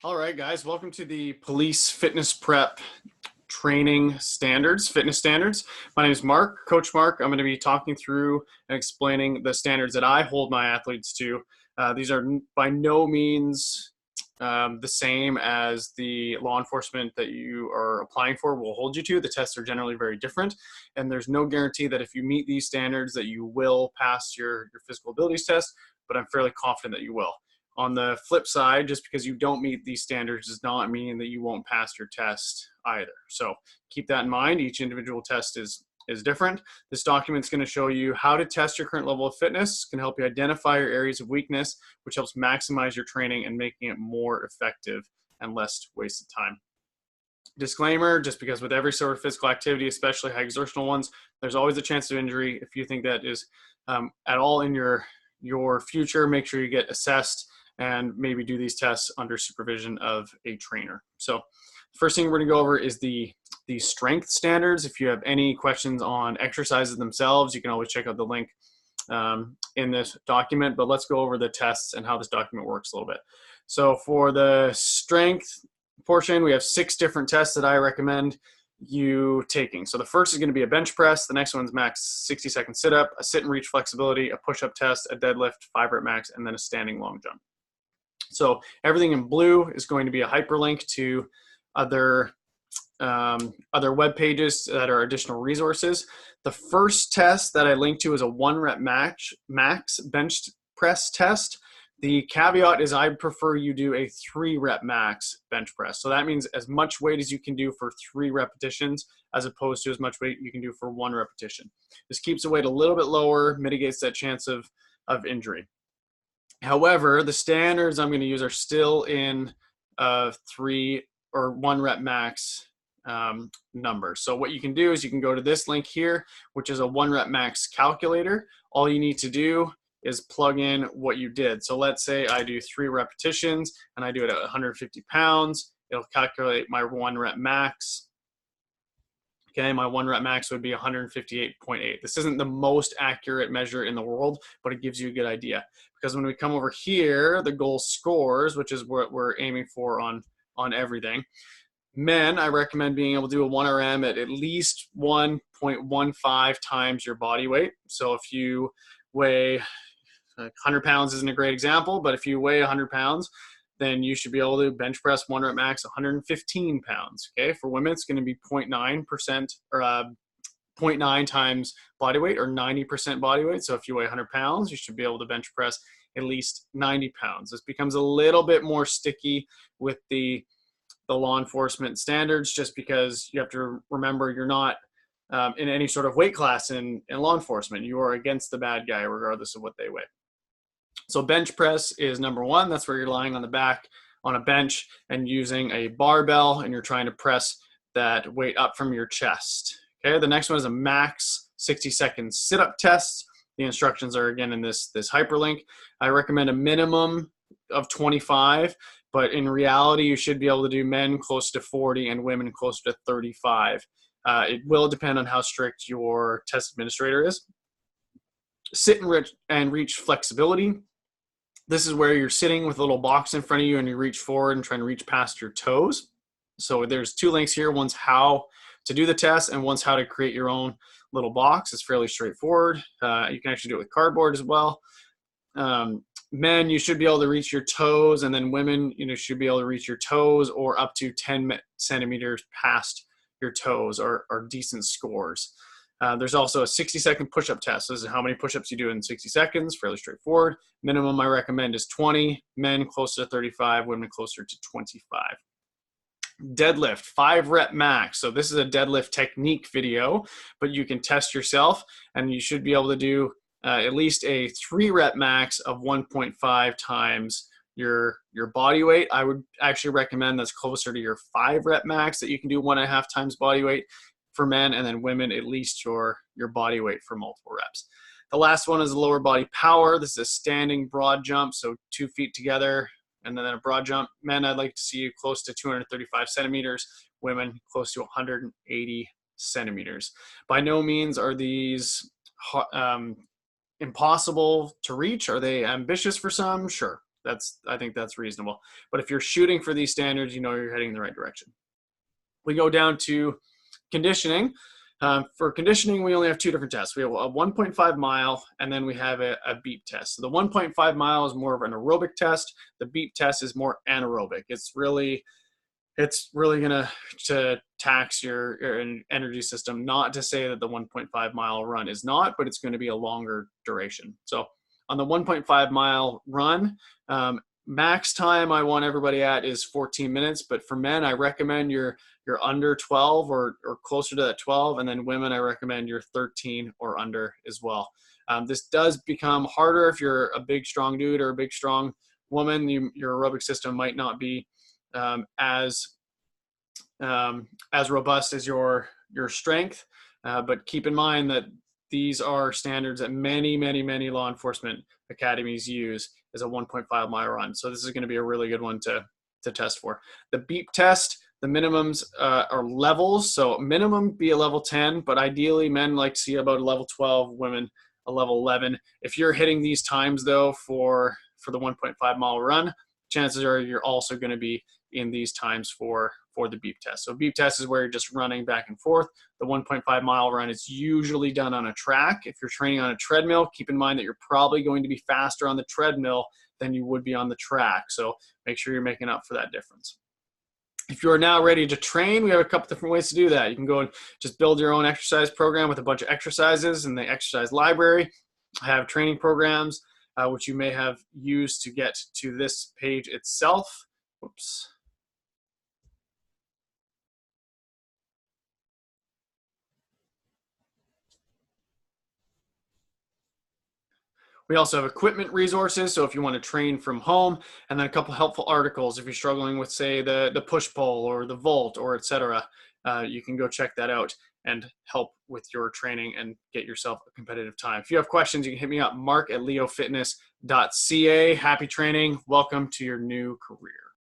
All right, guys, welcome to the Police Fitness Prep Training Standards, Fitness Standards. My name is Mark, Coach Mark. I'm going to be talking through and explaining the standards that I hold my athletes to. These are by no means the same as the law enforcement that you are applying for will hold you to. The tests are generally very different, and there's no guarantee that if you meet these standards that you will pass your physical abilities test, but I'm fairly confident that you will. On the flip side, just because you don't meet these standards does not mean that you won't pass your test either. So keep that in mind. Each individual test is different. This document is going to show you how to test your current level of fitness, can help you identify your areas of weakness, which helps maximize your training and making it more effective and less wasted time. Disclaimer, just because with every sort of physical activity, especially high exertional ones, there's always a chance of injury. If you think that is at all in your future, make sure you get assessed and maybe do these tests under supervision of a trainer. So first thing we're going to go over is the strength standards. If you have any questions on exercises themselves, you can always check out the link in this document, but let's go over the tests and how this document works a little bit. So for the strength portion, we have 6 different tests that I recommend you taking. So the first is going to be a bench press. The next one's max 60-second sit-up, a sit and reach flexibility, a push-up test, a deadlift, 5-rep max, and then a standing long jump. So everything in blue is going to be a hyperlink to other web pages that are additional resources. The first test that I link to is a 1-rep max bench press test. The caveat is I prefer you do a 3-rep max bench press. So that means as much weight as you can do for 3 repetitions as opposed to as much weight you can do for 1 repetition. This keeps the weight a little bit lower, mitigates that chance of injury. However, the standards I'm going to use are still in 3 or 1-rep max numbers. So what you can do is you can go to this link here, which is a 1-rep max calculator. All you need to do is plug in what you did. So let's say I do 3 repetitions and I do it at 150 pounds. It'll calculate my 1-rep max. Okay, my 1-rep max would be 158.8. This isn't the most accurate measure in the world, but it gives you a good idea. Because when we come over here, the goal scores, which is what we're aiming for on everything. Men, I recommend being able to do a 1RM at least 1.15 times your body weight. So if you weigh 100 pounds isn't a great example, but if you weigh 100 pounds, then you should be able to bench press 1-rep max 115 pounds. Okay, for women, it's going to be 0.9% or 0.9 times body weight or 90% body weight. So if you weigh 100 pounds, you should be able to bench press at least 90 pounds. This becomes a little bit more sticky with the law enforcement standards, just because you have to remember you're not in any sort of weight class in law enforcement. You are against the bad guy regardless of what they weigh. So bench press is number 1. That's where you're lying on the back on a bench and using a barbell and you're trying to press that weight up from your chest. Okay, the next one is a max 60-second sit-up test. The instructions are again in this hyperlink. I recommend a minimum of 25, but in reality, you should be able to do men close to 40 and women close to 35. It will depend on how strict your test administrator is. Sit and reach flexibility. This is where you're sitting with a little box in front of you and you reach forward and trying to reach past your toes. So there's 2 links here. One's how to do the test and one's how to create your own little box. It's fairly straightforward. You can actually do it with cardboard as well. Men, you should be able to reach your toes, and then women, should be able to reach your toes or up to 10 centimeters past your toes are decent scores. There's also a 60-second push-up test. This is how many push-ups you do in 60 seconds, fairly straightforward. Minimum I recommend is 20, men closer to 35, women closer to 25. Deadlift, 5-rep max. So this is a deadlift technique video, but you can test yourself and you should be able to do at least a 3-rep max of 1.5 times your body weight. I would actually recommend that's closer to your 5-rep max that you can do 1.5 times body weight for men, and then women at least your body weight for multiple reps. The last one is lower body power. This is a standing broad jump, so 2 feet together and then a broad jump. Men, I'd like to see you close to 235 centimeters. Women close to 180 centimeters. By no means are these impossible to reach. Are they ambitious for some? Sure. I think that's reasonable. But if you're shooting for these standards, you know you're heading in the right direction. We go down to conditioning. For conditioning, we only have two different tests. We have a 1.5 mile, and then we have a beep test. So the 1.5 mile is more of an aerobic test. The beep test is more anaerobic. It's really going to tax your energy system. Not to say that the 1.5 mile run is not, but it's going to be a longer duration. So on the 1.5 mile run, max time I want everybody at is 14 minutes. But for men, I recommend you're under 12 or closer to that 12. And then women, I recommend you're 13 or under as well. This does become harder if you're a big, strong dude or a big, strong woman. Your aerobic system might not be as robust as your strength. But keep in mind that these are standards that many law enforcement academies use as a 1.5 mile run. So this is going to be a really good one to test for. The beep test, the minimums are levels. So minimum be a level 10, but ideally men like to see about a level 12, women a level 11. If you're hitting these times though for the 1.5 mile run, chances are you're also going to be in these times for the beep test. So beep test is where you're just running back and forth. The 1.5 mile run is usually done on a track. If you're training on a treadmill, keep in mind that you're probably going to be faster on the treadmill than you would be on the track. So make sure you're making up for that difference. If you're now ready to train, we have a couple different ways to do that. You can go and just build your own exercise program with a bunch of exercises in the exercise library. I have training programs, which you may have used to get to this page itself. Whoops. We also have equipment resources, so if you want to train from home, and then a couple helpful articles if you're struggling with, say, the push-pull or the vault or etc. You can go check that out and help with your training and get yourself a competitive time. If you have questions, you can hit me up, mark@leofitness.ca. Happy training. Welcome to your new career.